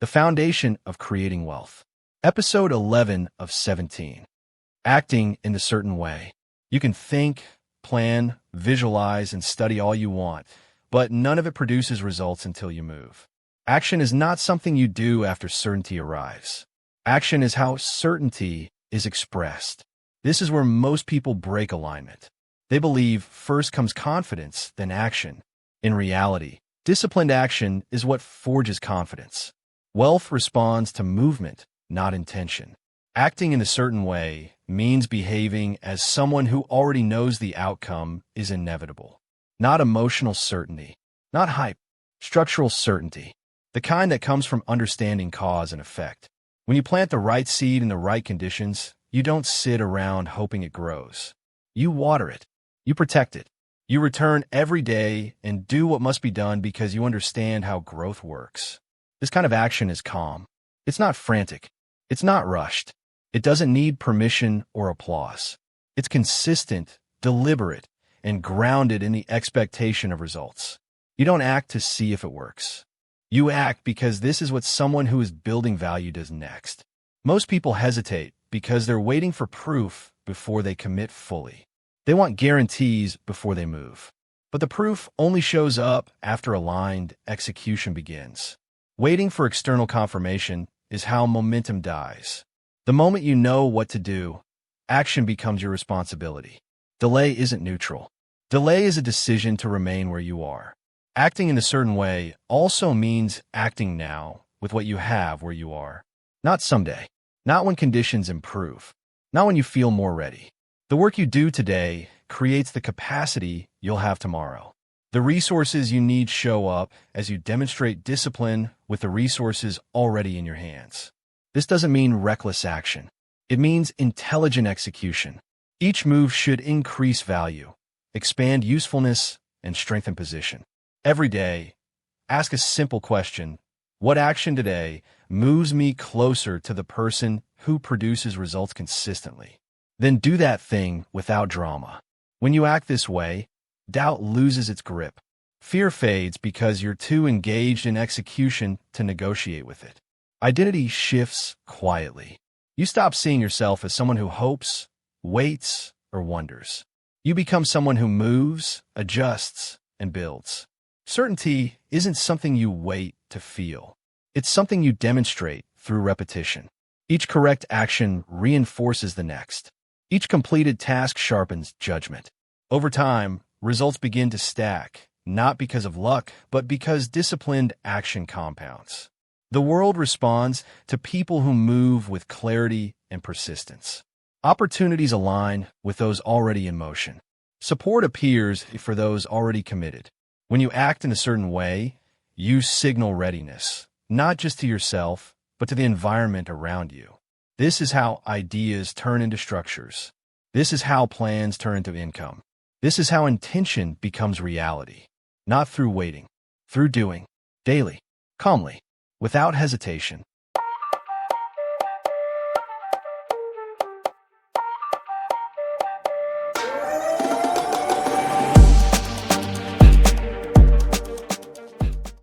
the foundation of creating wealth. Episode 11 of 17. Acting in a certain way. You can think, plan, visualize, and study all you want, but none of it produces results until you move. Action is not something you do after certainty arrives. Action is how certainty is expressed. This is where most people break alignment. They believe first comes confidence, then action. In reality, disciplined action is what forges confidence. Wealth responds to movement, not intention. Acting in a certain way means behaving as someone who already knows the outcome is inevitable. Not emotional certainty, not hype, structural certainty, the kind that comes from understanding cause and effect. When you plant the right seed in the right conditions, you don't sit around hoping it grows. You water it. You protect it. You return every day and do what must be done because you understand how growth works. This kind of action is calm. It's not frantic. It's not rushed. It doesn't need permission or applause. It's consistent, deliberate, and grounded in the expectation of results. You don't act to see if it works. You act because this is what someone who is building value does next. Most people hesitate because they're waiting for proof before they commit fully. They want guarantees before they move. But the proof only shows up after aligned execution begins. Waiting for external confirmation is how momentum dies. The moment you know what to do, action becomes your responsibility. Delay isn't neutral. Delay is a decision to remain where you are. Acting in a certain way also means acting now with what you have where you are. Not someday. Not when conditions improve. Not when you feel more ready. The work you do today creates the capacity you'll have tomorrow. The resources you need show up as you demonstrate discipline with the resources already in your hands. This doesn't mean reckless action. It means intelligent execution. Each move should increase value, expand usefulness, and strengthen position. Every day, ask a simple question. What action today moves me closer to the person who produces results consistently? Then do that thing without drama. When you act this way, doubt loses its grip. Fear fades because you're too engaged in execution to negotiate with it. Identity shifts quietly. You stop seeing yourself as someone who hopes, waits, or wonders. You become someone who moves, adjusts, and builds. Certainty isn't something you wait to feel. It's something you demonstrate through repetition. Each correct action reinforces the next. Each completed task sharpens judgment. Over time, results begin to stack, not because of luck, but because disciplined action compounds. The world responds to people who move with clarity and persistence. Opportunities align with those already in motion. Support appears for those already committed. When you act in a certain way, you signal readiness, not just to yourself, but to the environment around you. This is how ideas turn into structures. This is how plans turn into income. This is how intention becomes reality. Not through waiting, through doing, daily, calmly, without hesitation.